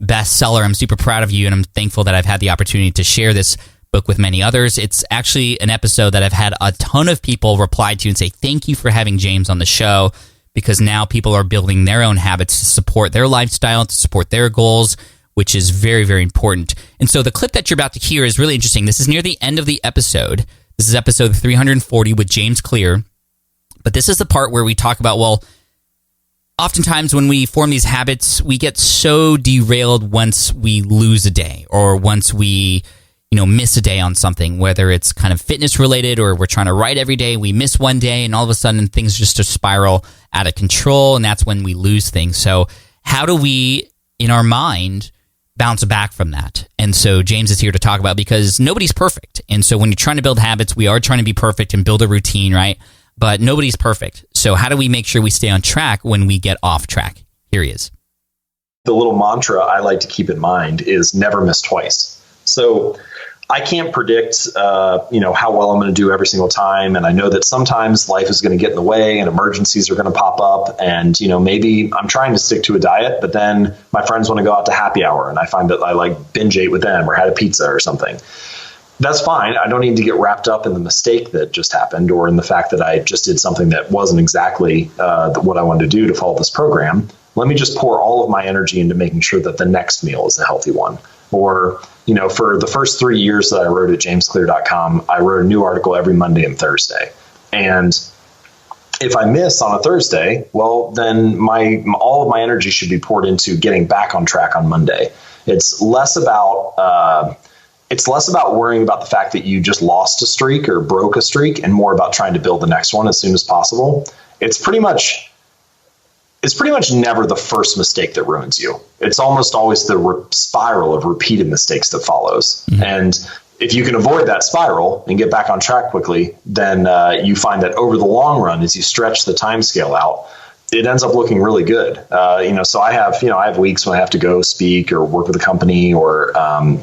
bestseller. I'm super proud of you, and I'm thankful that I've had the opportunity to share this book with many others. It's actually an episode that I've had a ton of people reply to and say, thank you for having James on the show, because now people are building their own habits to support their lifestyle, to support their goals, which is very, very important. And so the clip that you're about to hear is really interesting. This is near the end of the episode. This is episode 340 with James Clear. But this is the part where we talk about, well, oftentimes when we form these habits, we get so derailed once we lose a day or once we miss a day on something, whether it's kind of fitness related or we're trying to write every day, we miss one day and all of a sudden things just spiral out of control, and that's when we lose things. So how do we, in our mind, bounce back from that? And so James is here to talk about, because nobody's perfect. And so when you're trying to build habits, we are trying to be perfect and build a routine, right? But nobody's perfect. So how do we make sure we stay on track when we get off track? Here he is. The little mantra I like to keep in mind is never miss twice. So I can't predict, how well I'm going to do every single time. And I know that sometimes life is going to get in the way and emergencies are going to pop up. And, maybe I'm trying to stick to a diet, but then my friends want to go out to happy hour and I find that I binge ate with them or had a pizza or something. That's fine. I don't need to get wrapped up in the mistake that just happened or in the fact that I just did something that wasn't exactly what I wanted to do to follow this program. Let me just pour all of my energy into making sure that the next meal is a healthy one. Or, for the first 3 years that I wrote at jamesclear.com, I wrote a new article every Monday and Thursday. And if I miss on a Thursday, well, then all of my energy should be poured into getting back on track on Monday. It's less about worrying about the fact that you just lost a streak or broke a streak, and more about trying to build the next one as soon as possible. It's pretty much never the first mistake that ruins you. It's almost always the spiral of repeated mistakes that follows. Mm-hmm. And if you can avoid that spiral and get back on track quickly, then you find that over the long run, as you stretch the time scale out, it ends up looking really good. So I have weeks when I have to go speak or work with a company or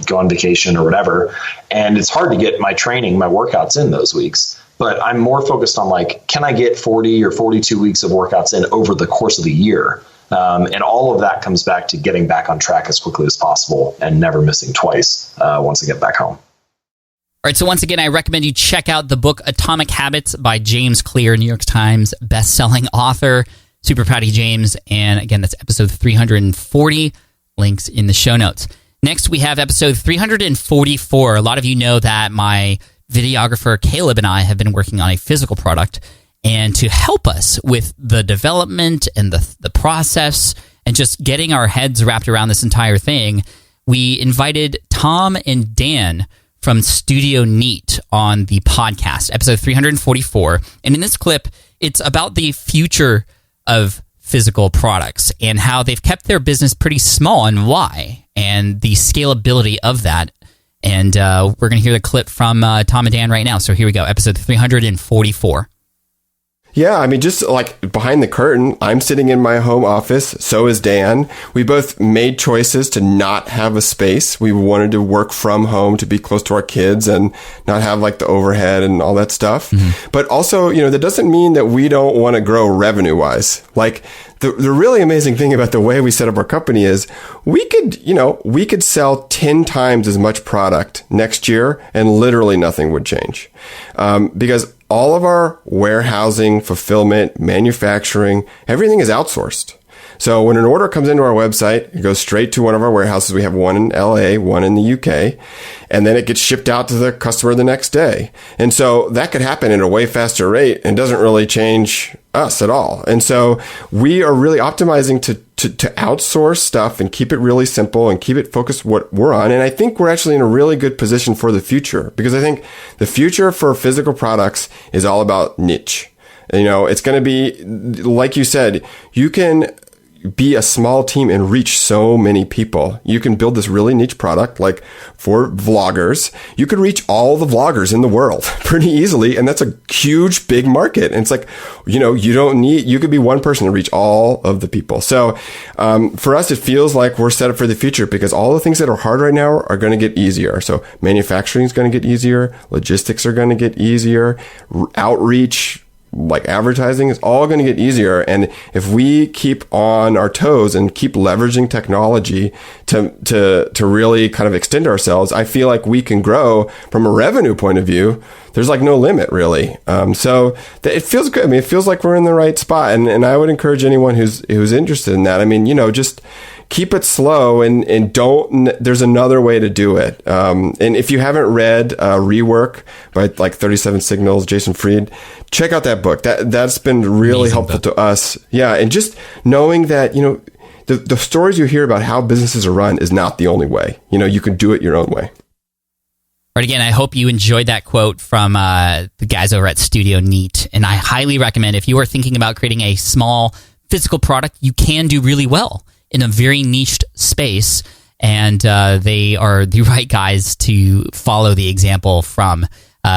go on vacation or whatever. And it's hard to get my training, my workouts in those weeks. But I'm more focused on can I get 40 or 42 weeks of workouts in over the course of the year? And all of that comes back to getting back on track as quickly as possible and never missing twice once I get back home. All right, so once again, I recommend you check out the book Atomic Habits by James Clear, New York Times best-selling author. Super proud of you, James. And again, that's episode 340. Links in the show notes. Next, we have episode 344. A lot of you know that my videographer Caleb and I have been working on a physical product, and to help us with the development and the process and just getting our heads wrapped around this entire thing, we invited Tom and Dan from Studio Neat on the podcast, episode 344. And in this clip, it's about the future of physical products and how they've kept their business pretty small and why, and the scalability of that. And we're going to hear the clip from Tom and Dan right now. So here we go, episode 344. Yeah, I mean, just like behind the curtain, I'm sitting in my home office. So is Dan. We both made choices to not have a space. We wanted to work from home to be close to our kids and not have like the overhead and all that stuff. Mm-hmm. But also, that doesn't mean that we don't want to grow revenue wise. Like the really amazing thing about the way we set up our company is we could sell 10 times as much product next year and literally nothing would change. Because all of our warehousing, fulfillment, manufacturing, everything is outsourced. So when an order comes into our website, it goes straight to one of our warehouses. We have one in LA, one in the UK, and then it gets shipped out to the customer the next day. And so that could happen at a way faster rate and doesn't really change us at all. And so we are really optimizing to outsource stuff and keep it really simple and keep it focused what we're on. And I think we're actually in a really good position for the future, because I think the future for physical products is all about niche. It's going to be, like you said, you can be a small team and reach so many people. You can build this really niche product, like for vloggers. You could reach all the vloggers in the world pretty easily. And that's a huge, big market. And it's like, you could be one person to reach all of the people. So, for us, it feels like we're set up for the future, because all the things that are hard right now are going to get easier. So manufacturing is going to get easier. Logistics are going to get easier. Outreach, like advertising, is all going to get easier. And if we keep on our toes and keep leveraging technology to really kind of extend ourselves, I feel like we can grow from a revenue point of view. There's like no limit really. So it feels good. I mean, it feels like we're in the right spot. And I would encourage anyone who's interested in that. I mean, just keep it slow and don't, there's another way to do it. And if you haven't read Rework by like 37 Signals, Jason Fried, check out that book. That's been really helpful to us. Yeah. And just knowing that, the stories you hear about how businesses are run is not the only way. You can do it your own way. Right, again, I hope you enjoyed that quote from the guys over at Studio Neat. And I highly recommend, if you are thinking about creating a small physical product, you can do really well in a very niched space, and they are the right guys to follow the example from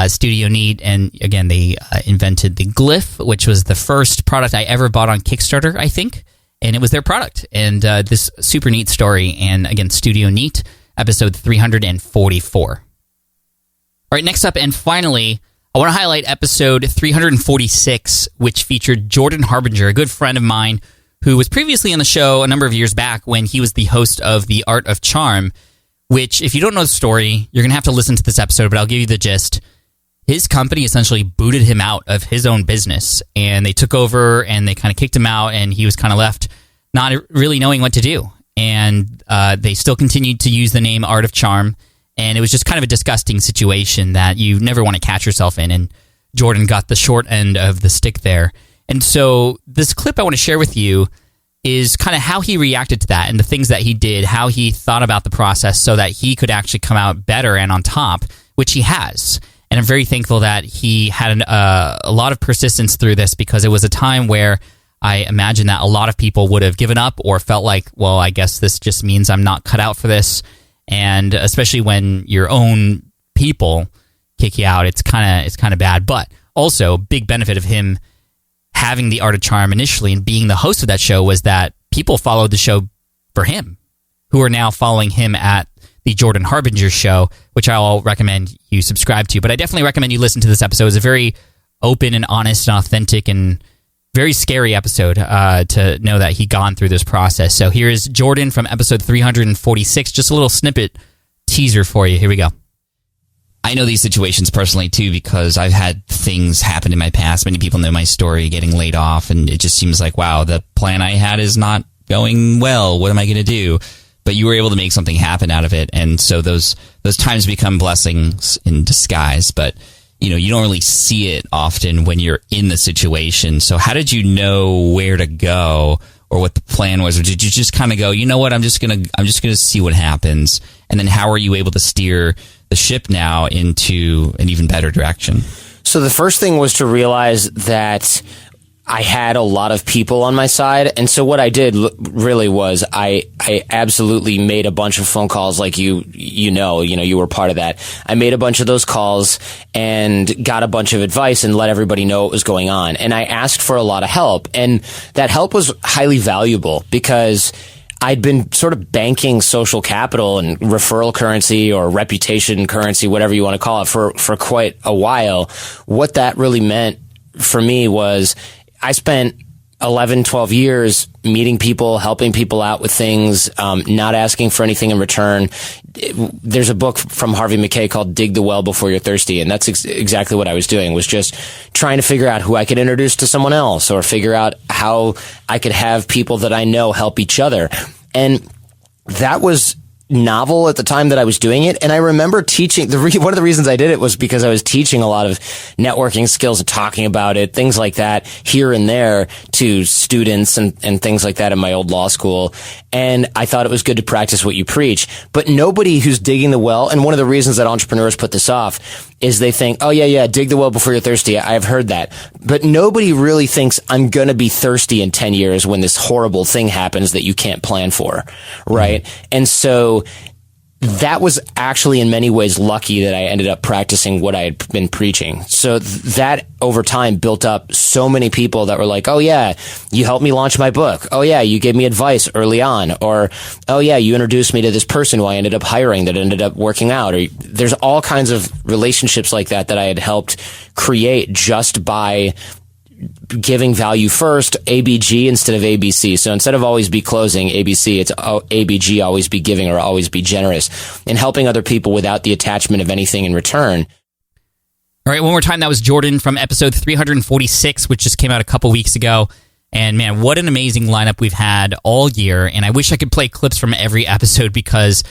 Studio Neat. And again, they invented the Glyph, which was the first product I ever bought on Kickstarter, I think, and it was their product. And this super neat story. And again, Studio Neat, episode 344. All right, next up, and finally, I want to highlight episode 346, which featured Jordan Harbinger, a good friend of mine, who was previously on the show a number of years back when he was the host of The Art of Charm, which, if you don't know the story, you're going to have to listen to this episode, but I'll give you the gist. His company essentially booted him out of his own business, and they took over and they kind of kicked him out, and he was kind of left not really knowing what to do. And they still continued to use the name Art of Charm, and it was just kind of a disgusting situation that you never want to catch yourself in, and Jordan got the short end of the stick there. And so this clip I want to share with you is kind of how he reacted to that and the things that he did, how he thought about the process so that he could actually come out better and on top, which he has. And I'm very thankful that he had a lot of persistence through this, because it was a time where I imagine that a lot of people would have given up or felt like, well, I guess this just means I'm not cut out for this. And especially when your own people kick you out, it's kind of bad. But also, big benefit of him having The Art of Charm initially and being the host of that show was that people followed the show for him, who are now following him at the Jordan Harbinger show, which I'll recommend you subscribe to. But I definitely recommend you listen to this episode. It's a very open and honest and authentic and very scary episode to know that he gone through this process. So here is Jordan from episode 346. Just a little snippet teaser for you. Here we go. I know these situations personally, too, because I've had things happen in my past. Many people know my story, getting laid off, and it just seems like, wow, the plan I had is not going well. What am I going to do? But you were able to make something happen out of it, and so those times become blessings in disguise. But you don't really see it often when you're in the situation. So how did you know where to go or what the plan was? Or did you just kind of go, you know what, I'm just gonna see what happens? And then how are you able to steer the ship now into an even better direction? So the first thing was to realize that I had a lot of people on my side. And so what I did really was I absolutely made a bunch of phone calls like you were part of that. I made a bunch of those calls and got a bunch of advice and let everybody know what was going on. And I asked for a lot of help. And that help was highly valuable because I'd been sort of banking social capital and referral currency or reputation currency, whatever you want to call it, for quite a while. What that really meant for me was I spent 11, 12 years meeting people, helping people out with things, not asking for anything in return. There's a book from Harvey Mackay called Dig the Well Before You're Thirsty. And that's exactly what I was doing, was just trying to figure out who I could introduce to someone else or figure out how I could have people that I know help each other. And that was novel at the time that I was doing it. And I remember teaching, one of the reasons I did it was because I was teaching a lot of networking skills and talking about it, things like that here and there to students and things like that in my old law school. And I thought it was good to practice what you preach. But nobody who's digging the well, and one of the reasons that entrepreneurs put this off is they think, oh yeah, dig the well before you're thirsty. I've heard that. But nobody really thinks I'm going to be thirsty in 10 years when this horrible thing happens that you can't plan for. Right. Mm-hmm. And so that was actually in many ways lucky that I ended up practicing what I had been preaching. So that over time built up so many people that were like, oh yeah, you helped me launch my book. Oh yeah, you gave me advice early on. Or, oh yeah, you introduced me to this person who I ended up hiring that ended up working out. Or there's all kinds of relationships like that I had helped create just by giving value first, ABG instead of ABC. So instead of always be closing ABC, it's ABG, always be giving or always be generous, and helping other people without the attachment of anything in return. All right, one more time, that was Jordan from episode 346, which just came out a couple weeks ago. And man, what an amazing lineup we've had all year. And I wish I could play clips from every episode because,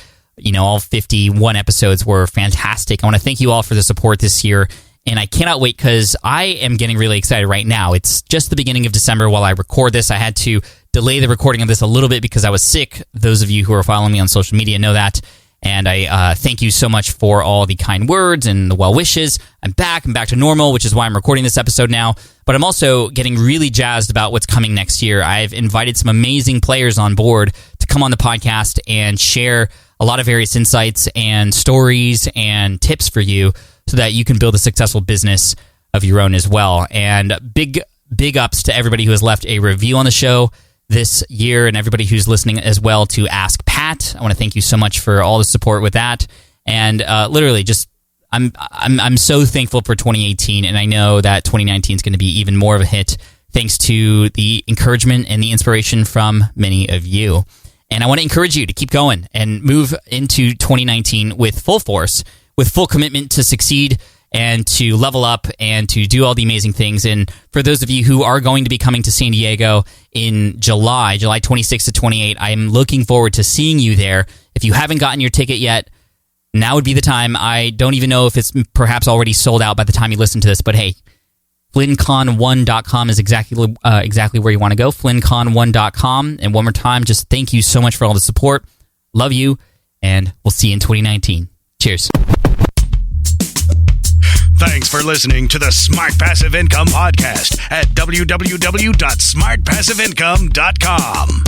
all 51 episodes were fantastic. I want to thank you all for the support this year. And I cannot wait because I am getting really excited right now. It's just the beginning of December while I record this. I had to delay the recording of this a little bit because I was sick. Those of you who are following me on social media know that. And I thank you so much for all the kind words and the well wishes. I'm back to normal, which is why I'm recording this episode now. But I'm also getting really jazzed about what's coming next year. I've invited some amazing players on board to come on the podcast and share a lot of various insights and stories and tips for you, so that you can build a successful business of your own as well. And big ups to everybody who has left a review on the show this year, and everybody who's listening as well to Ask Pat. I want to thank you so much for all the support with that. And literally, just I'm so thankful for 2018, and I know that 2019 is going to be even more of a hit thanks to the encouragement and the inspiration from many of you. And I want to encourage you to keep going and move into 2019 with full force, with full commitment to succeed and to level up and to do all the amazing things. And for those of you who are going to be coming to San Diego in July 26th to 28th, I am looking forward to seeing you there. If you haven't gotten your ticket yet, now would be the time. I don't even know if it's perhaps already sold out by the time you listen to this, but hey, FlynnCon1.com is exactly where you want to go, FlynnCon1.com. And one more time, just thank you so much for all the support. Love you, and we'll see you in 2019. Cheers. Thanks for listening to the Smart Passive Income Podcast at www.smartpassiveincome.com.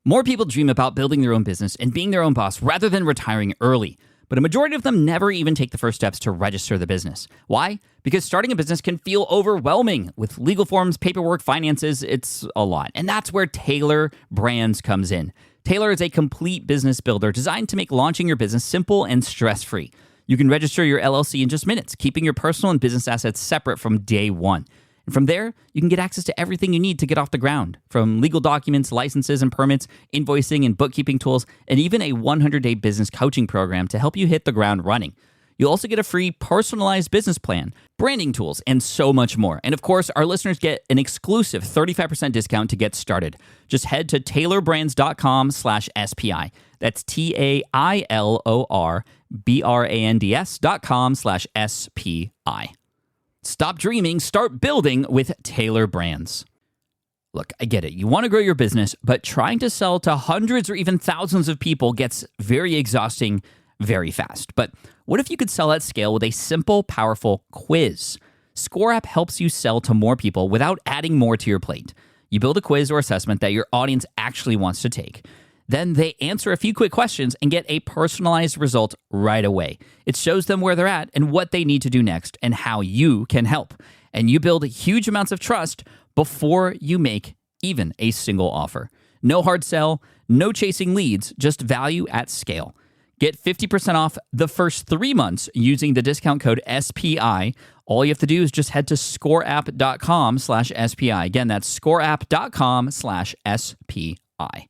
More people dream about building their own business and being their own boss rather than retiring early. But a majority of them never even take the first steps to register the business. Why? Because starting a business can feel overwhelming. With legal forms, paperwork, finances, it's a lot. And that's where Taylor Brands comes in. Taylor is a complete business builder designed to make launching your business simple and stress-free. You can register your LLC in just minutes, keeping your personal and business assets separate from day one. And from there, you can get access to everything you need to get off the ground, from legal documents, licenses and permits, invoicing and bookkeeping tools, and even a 100-day business coaching program to help you hit the ground running. You'll also get a free personalized business plan, branding tools, and so much more. And of course, our listeners get an exclusive 35% discount to get started. Just head to taylorbrands.com/SPI. That's TAILORBRANDS.com/SPI. Stop dreaming, start building with Taylor Brands. Look, I get it. You want to grow your business, but trying to sell to hundreds or even thousands of people gets very exhausting very fast. But what if you could sell at scale with a simple, powerful quiz? Score App helps you sell to more people without adding more to your plate. You build a quiz or assessment that your audience actually wants to take. Then they answer a few quick questions and get a personalized result right away. It shows them where they're at and what they need to do next and how you can help. And you build huge amounts of trust before you make even a single offer. No hard sell, no chasing leads, just value at scale. Get 50% off the first 3 months using the discount code SPI. All you have to do is just head to scoreapp.com/SPI. Again, that's scoreapp.com/SPI.